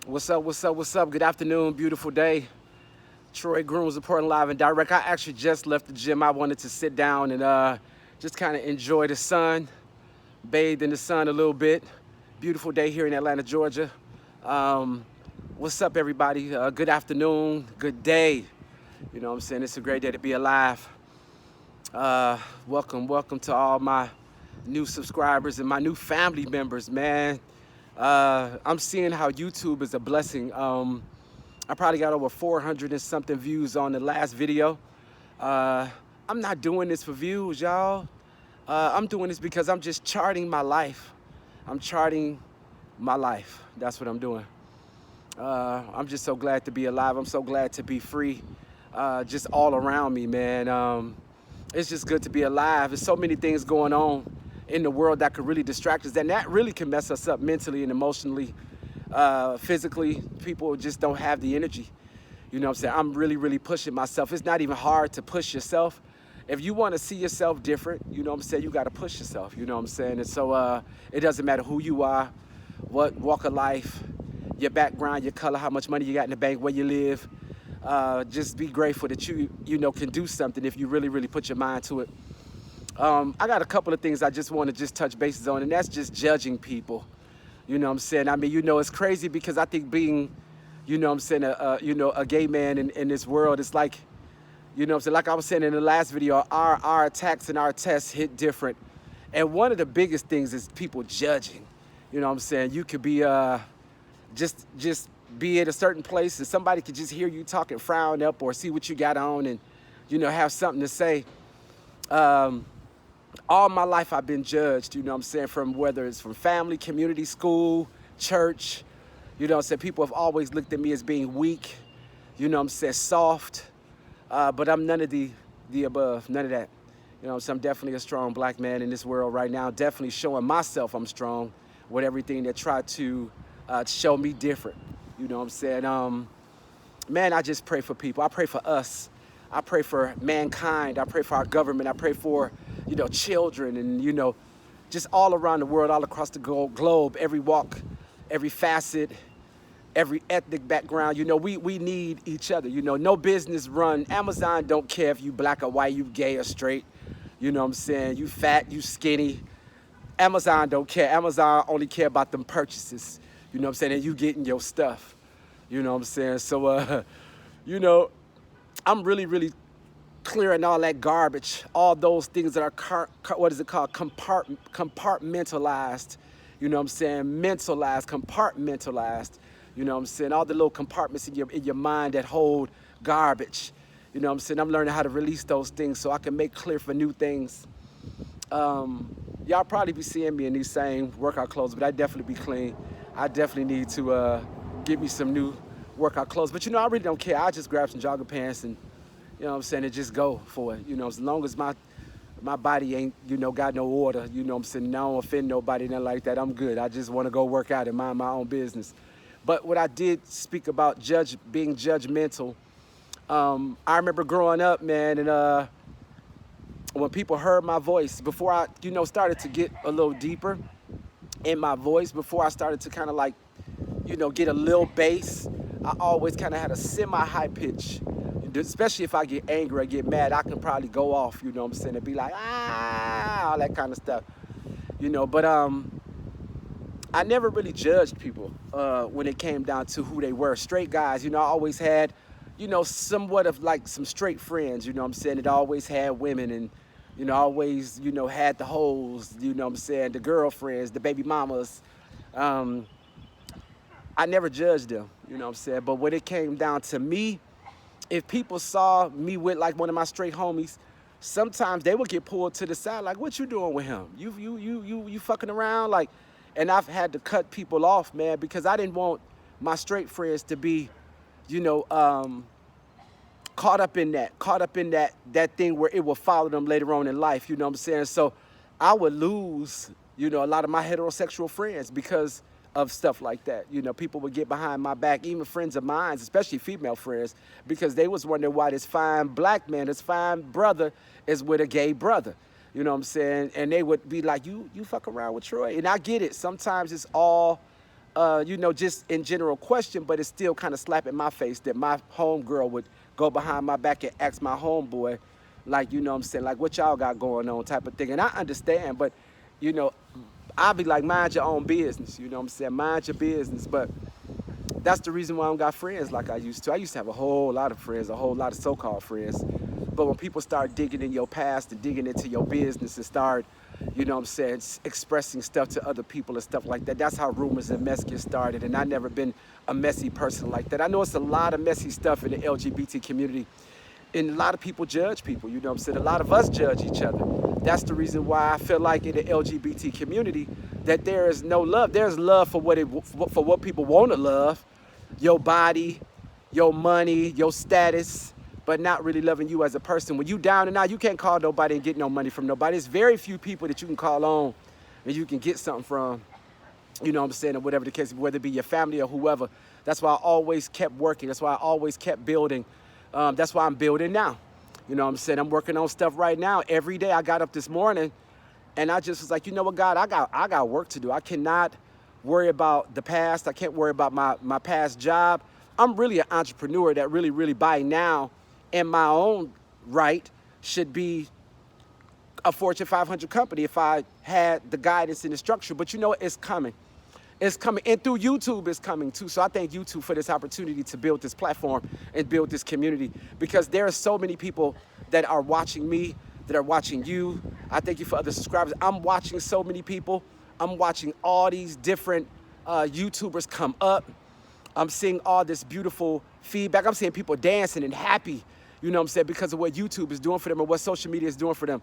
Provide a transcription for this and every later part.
What's up, what's up, what's up? Good afternoon, beautiful day. Troy Grooms reporting live and direct. I actually just left the gym. I wanted to sit down and just kind of enjoy the sun, bathe in the sun a little bit. Beautiful day here in Atlanta, Georgia. Um, what's up, everybody? Good afternoon, good day. You know what I'm saying? It's a great day to be alive. Welcome to all my new subscribers and my new family members, man. I'm seeing how YouTube is a blessing. I probably got over 400 and something views on the last video. I'm not doing this for views, y'all. I'm doing this because I'm just charting my life. I'm charting my life. That's what I'm doing. I'm just so glad to be alive. I'm so glad to be free. Just all around me, man. It's just good to be alive. There's so many things going on in the world that could really distract us, and that really can mess us up mentally and emotionally, physically. People just don't have the energy. You know what I'm saying? I'm really pushing myself. It's not even hard to push yourself. If you want to see yourself different, you know what I'm saying, you got to push yourself, you know what I'm saying? And so it doesn't matter who you are, what walk of life, your background, your color, how much money you got in the bank, where you live. Just be grateful that you can do something if you really put your mind to it. I got a couple of things I just want to just touch bases on, and that's just judging people. You know what I'm saying? I mean, it's crazy because I think being, you know what I'm saying, a gay man in this world, it's like, you know what I'm saying, like I was saying in the last video, our attacks and our tests hit different. And one of the biggest things is people judging. You know what I'm saying? You could be just be at a certain place and somebody could just hear you talking, frown up, or see what you got on and, have something to say. All my life I've been judged, you know what I'm saying, from whether it's from family, community, school, church. You know what I'm saying? People have always looked at me as being weak, you know what I'm saying, soft. But I'm none of the above, none of that. You know what I'm saying? I'm definitely a strong black man in this world right now, definitely showing myself I'm strong with everything that tried to show me different. You know what I'm saying? Man, I just pray for people. I pray for us. I pray for mankind. I pray for our government. I pray for, children and, just all around the world, all across the globe, every walk, every facet, every ethnic background. We need each other. No business run. Amazon don't care if you black or white, you gay or straight. You know what I'm saying? You fat, you skinny. Amazon don't care. Amazon only care about them purchases. You know what I'm saying? And you getting your stuff. You know what I'm saying? So, I'm really clearing all that garbage, all those things that are, compartmentalized. You know what I'm saying? Mentalized, compartmentalized. You know what I'm saying? All the little compartments in your mind that hold garbage. You know what I'm saying? I'm learning how to release those things so I can make clear for new things. Y'all probably be seeing me in these same workout clothes, but I definitely be clean. I definitely need to get me some new workout clothes. But I really don't care. I just grab some jogging pants and, you know what I'm saying, and just go for it. As long as my body ain't, got no order, you know what I'm saying, I don't offend nobody, nothing like that, I'm good. I just want to go work out and mind my own business. But what I did speak about being judgmental, I remember growing up, man, and when people heard my voice, before I, started to get a little deeper in my voice, before I started to kind of like, get a little bass, I always kind of had a semi-high pitch. Especially if I get angry or get mad, I can probably go off, you know what I'm saying, and be like, all that kind of stuff. But I never really judged people when it came down to who they were. Straight guys, I always had, somewhat of like some straight friends, you know what I'm saying. It always had women and, always, had the hoes, you know what I'm saying, the girlfriends, the baby mamas. I never judged them, you know what I'm saying. But when it came down to me, if people saw me with like one of my straight homies, sometimes they would get pulled to the side, like, what you doing with him? You fucking around? Like, and I've had to cut people off, man, because I didn't want my straight friends to be, caught up in that thing where it will follow them later on in life, you know what I'm saying? So I would lose, a lot of my heterosexual friends because of stuff like that. People would get behind my back, even friends of mine, especially female friends, because they was wondering why this fine black man, this fine brother is with a gay brother. You know what I'm saying? And they would be like, you fuck around with Troy. And I get it. Sometimes it's all just in general question, but it's still kind of slapping my face that my homegirl would go behind my back and ask my homeboy, like, you know what I'm saying, like, what y'all got going on type of thing. And I understand, but, you know, I'll be like, mind your own business, you know what I'm saying, mind your business. But that's the reason why I don't got friends like I used to. I used to have a whole lot of friends, a whole lot of so-called friends. But when people start digging in your past and digging into your business and start, you know what I'm saying, expressing stuff to other people and stuff like that, that's how rumors and mess get started. And I've never been a messy person like that. I know it's a lot of messy stuff in the LGBT community. And a lot of people judge people, you know what I'm saying? A lot of us judge each other. That's the reason why I feel like in the LGBT community that there is no love. There's love for what people want to love, your body, your money, your status, but not really loving you as a person. When you down and out, you can't call nobody and get no money from nobody. It's very few people that you can call on and you can get something from, you know what I'm saying, or whatever the case, whether it be your family or whoever. That's why I always kept working. That's why I always kept building. That's why I'm building now. You know what I'm saying? I'm working on stuff right now. Every day I got up this morning and I just was like, you know what, God, I got work to do. I cannot worry about the past. I can't worry about my past job. I'm really an entrepreneur that really by now in my own right should be a Fortune 500 company if I had the guidance and the structure. But you know what? It's coming. It's coming, and through YouTube it's coming too. So I thank YouTube for this opportunity to build this platform and build this community, because there are so many people that are watching me, that are watching you. I thank you for other subscribers. I'm watching so many people. I'm watching all these different YouTubers come up. I'm seeing all this beautiful feedback. I'm seeing people dancing and happy, you know what I'm saying, because of what YouTube is doing for them and what social media is doing for them.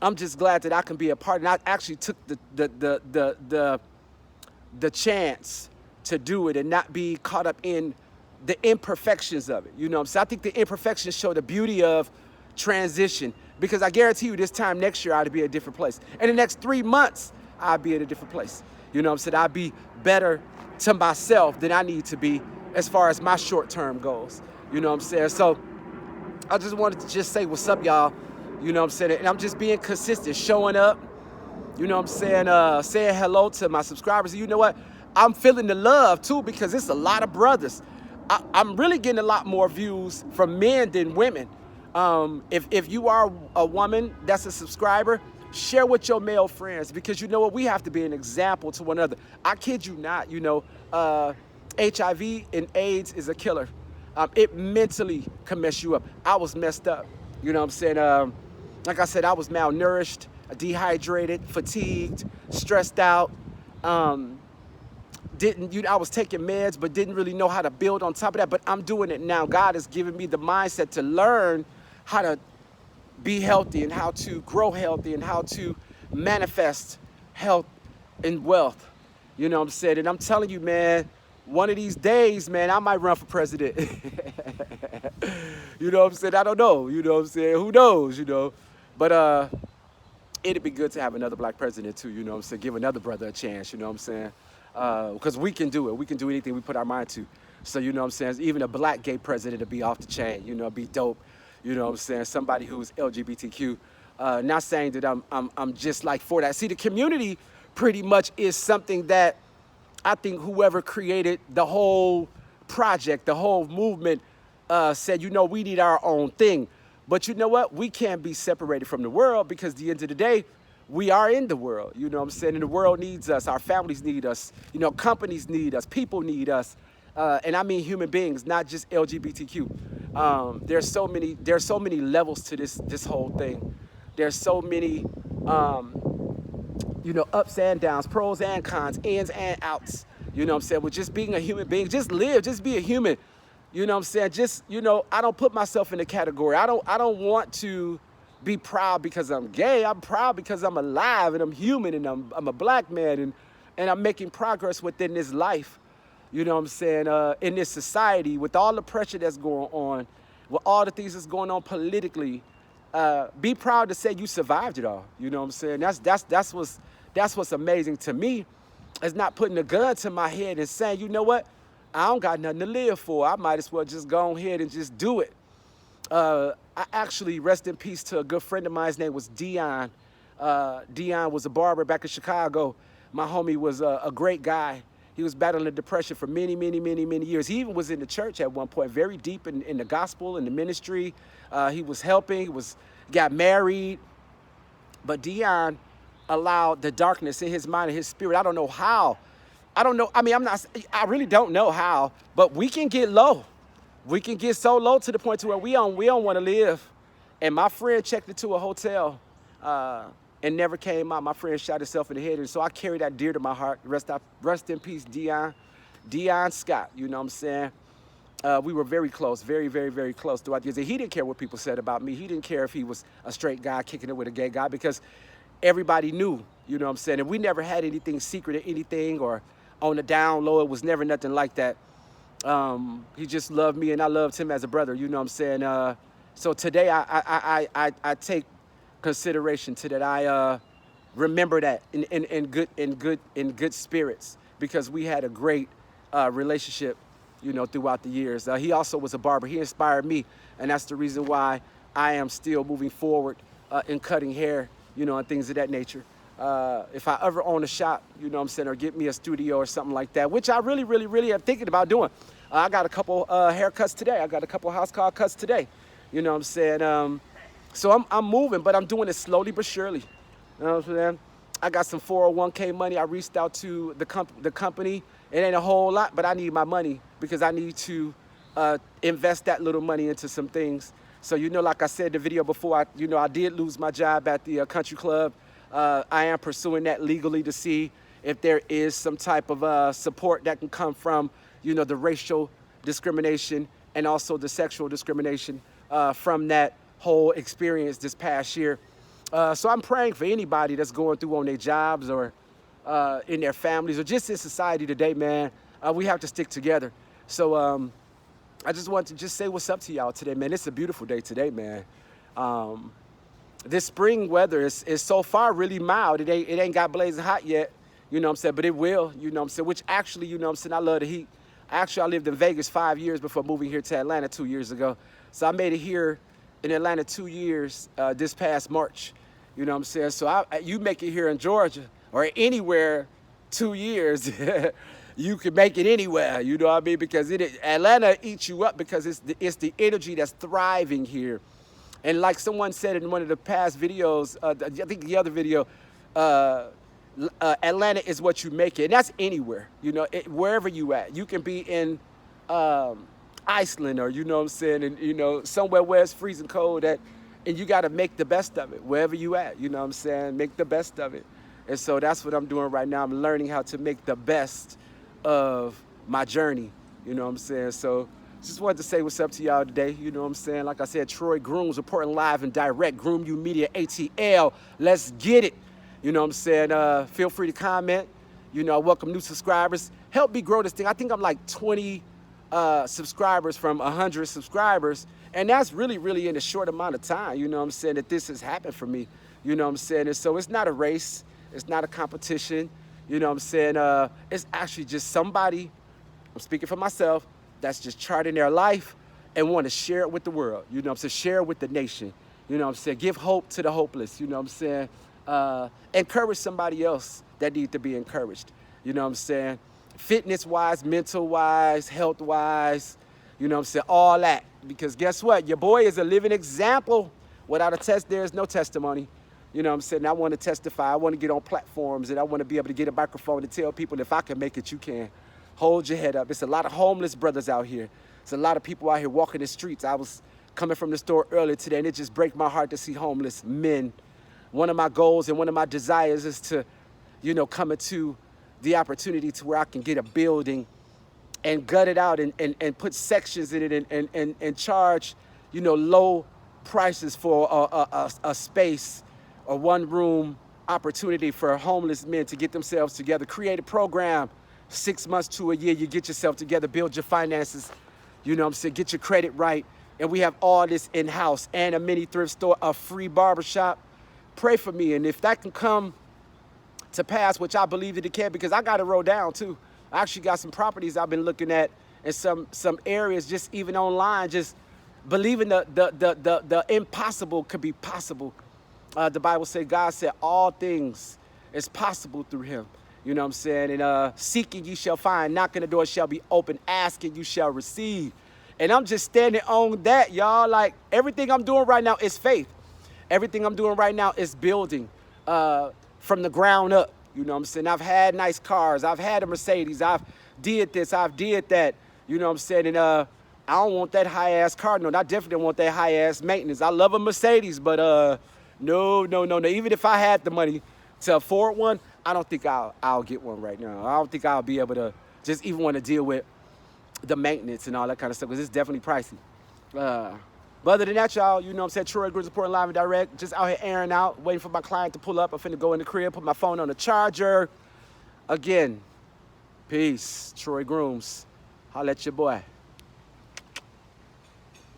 I'm just glad that I can be a part, and I actually took the chance to do it and not be caught up in the imperfections of it. You know what I'm saying? I think the imperfections show the beauty of transition, because I guarantee you this time next year I'll be at a different place. In the next 3 months, I'll be at a different place. You know what I'm saying? I'll be better to myself than I need to be as far as my short-term goals. You know what I'm saying? So I just wanted to just say what's up, y'all. You know what I'm saying? And I'm just being consistent, showing up, you know what I'm saying, saying hello to my subscribers. And you know what? I'm feeling the love too, because it's a lot of brothers. I'm really getting a lot more views from men than women. If you are a woman that's a subscriber, share with your male friends, because you know what? We have to be an example to one another. I kid you not, you know, HIV and AIDS is a killer. It mentally can mess you up. I was messed up, you know what I'm saying? Like I said, I was malnourished, dehydrated, fatigued, stressed out. I was taking meds, but didn't really know how to build on top of that. But I'm doing it now. God has given me the mindset to learn how to be healthy and how to grow healthy and how to manifest health and wealth. You know what I'm saying? And I'm telling you, man, one of these days, man, I might run for president. You know what I'm saying? I don't know. You know what I'm saying? Who knows, you know? But it'd be good to have another black president too, you know what I'm saying? Give another brother a chance, you know what I'm saying? Because we can do it. We can do anything we put our mind to. So, you know what I'm saying? Even a black gay president would be off the chain, you know, be dope. You know what I'm saying? Somebody who's LGBTQ. Not saying that I'm just like for that. See, the community pretty much is something that I think whoever created the whole project, the whole movement, said, you know, we need our own thing. But you know what? We can't be separated from the world, because at the end of the day, we are in the world. You know what I'm saying? And the world needs us. Our families need us. You know, companies need us. People need us. And I mean human beings, not just LGBTQ. There's so many levels to this whole thing. There's so many, you know, ups and downs, pros and cons, ins and outs. You know what I'm saying? With just being a human being, just live, just be a human. You know what I'm saying? Just, you know, I don't put myself in a category. I don't want to be proud because I'm gay. I'm proud because I'm alive and I'm human and I'm a black man and I'm making progress within this life. You know what I'm saying? In this society, with all the pressure that's going on, with all the things that's going on politically, be proud to say you survived it all. You know what I'm saying? That's what's amazing to me, is not putting a gun to my head and saying, you know what? I don't got nothing to live for. I might as well just go ahead and just do it. I actually, rest in peace to a good friend of mine. His name was Dion. Dion was a barber back in Chicago. My homie was a great guy. He was battling depression for many, many, many, many years. He even was in the church at one point, very deep in the gospel and the ministry. He was helping, got married. But Dion allowed the darkness in his mind and his spirit. I don't know how. I don't know. I mean, I really don't know how, but we can get low. We can get so low to the point to where we don't want to live. And my friend checked into a hotel and never came out. My friend shot himself in the head. And so I carry that dear to my heart. Rest in peace, Dion Scott. You know what I'm saying? We were very close, very, very, very close throughout the years. And he didn't care what people said about me. He didn't care if he was a straight guy kicking it with a gay guy, because everybody knew, you know what I'm saying? And we never had anything secret or anything or on the down low. It was never nothing like that. He just loved me and I loved him as a brother, you know what I'm saying? So today I take consideration to that. I remember that in good spirits, because we had a great relationship, you know, throughout the years. He also was a barber. He inspired me, and that's the reason why I am still moving forward in cutting hair, you know, and things of that nature. If I ever own a shop, you know what I'm saying, or get me a studio or something like that, which I really, really, really am thinking about doing. I got a couple haircuts today. I got a couple house call cuts today. You know what I'm saying? So I'm moving, but I'm doing it slowly but surely. You know what I'm saying? I got some 401k money. I reached out to the company. It ain't a whole lot, but I need my money because I need to invest that little money into some things. So, you know, like I said in the video before, I did lose my job at the country club. I am pursuing that legally to see if there is some type of support that can come from, you know, the racial discrimination and also the sexual discrimination from that whole experience this past year. So I'm praying for anybody that's going through on their jobs or in their families or just in society today, man. We have to stick together. So I just want to just say what's up to y'all today, man. It's a beautiful day today, man. This spring weather is so far really mild. It ain't got blazing hot yet, you know what I'm saying, but it will, you know what I'm saying, which actually, you know what I'm saying, I love the heat. Actually, I lived in Vegas 5 years before moving here to Atlanta 2 years ago. So I made it here in Atlanta 2 years this past March, you know what I'm saying? So you make it here in Georgia or anywhere 2 years, you can make it anywhere, you know what I mean? Because Atlanta eats you up because it's the energy that's thriving here. And like someone said in one of the past videos, I think the other video, Atlanta is what you make it. And that's anywhere, you know, wherever you at. You can be in Iceland or, you know what I'm saying, and, you know, somewhere where it's freezing cold and you got to make the best of it, wherever you at, you know what I'm saying, make the best of it. And so that's what I'm doing right now. I'm learning how to make the best of my journey, you know what I'm saying? So just wanted to say what's up to y'all today, you know what I'm saying? Like I said, Troy Grooms reporting live and direct, Groom U Media ATL. Let's get it. You know what I'm saying? Feel free to comment. You know, I welcome new subscribers. Help me grow this thing. I think I'm like 20 subscribers from 100 subscribers. And that's really, really in a short amount of time, you know what I'm saying, that this has happened for me. You know what I'm saying? And so it's not a race. It's not a competition. You know what I'm saying? It's actually just somebody, I'm speaking for myself, that's just charting their life and want to share it with the world. You know what I'm saying? Share it with the nation. You know what I'm saying? Give hope to the hopeless. You know what I'm saying? Encourage somebody else that needs to be encouraged. You know what I'm saying? Fitness-wise, mental-wise, health-wise, you know what I'm saying? All that. Because guess what? Your boy is a living example. Without a test, there is no testimony. You know what I'm saying? I want to testify. I want to get on platforms, and I want to be able to get a microphone and tell people, if I can make it, you can. Hold your head up. It's a lot of homeless brothers out here. It's a lot of people out here walking the streets. I was coming from the store earlier today, and it just breaks my heart to see homeless men. One of my goals and one of my desires is to, you know, come into the opportunity to where I can get a building and gut it out and put sections in it and charge, you know, low prices for a space or one room opportunity for homeless men to get themselves together. Create a program, 6 months to a year, you get yourself together, build your finances, you know what I'm saying, get your credit right. And we have all this in-house and a mini thrift store, a free barbershop. Pray for me. And if that can come to pass, which I believe that it can, because I got it rolled down too. I actually got some properties I've been looking at in some areas, just even online, just believing the impossible could be possible. The Bible said, God said all things is possible through him. You know what I'm saying? And seeking you shall find, knocking the door shall be open, asking you shall receive. And I'm just standing on that, y'all. Like, everything I'm doing right now is faith. Everything I'm doing right now is building from the ground up. You know what I'm saying? I've had nice cars. I've had a Mercedes. I've did this. I've did that. You know what I'm saying? And I don't want that high-ass car. No, I definitely don't want that high-ass maintenance. I love a Mercedes, but no, no, no, no. Even if I had the money to afford one, I don't think I'll get one right now. I don't think I'll be able to just even want to deal with the maintenance and all that kind of stuff, because it's definitely pricey. But other than that, y'all, you know what I'm saying? Troy Grooms reporting live and direct. Just out here airing out, waiting for my client to pull up. I'm finna go in the crib, put my phone on the charger. Again, peace. Troy Grooms. Holla at your boy.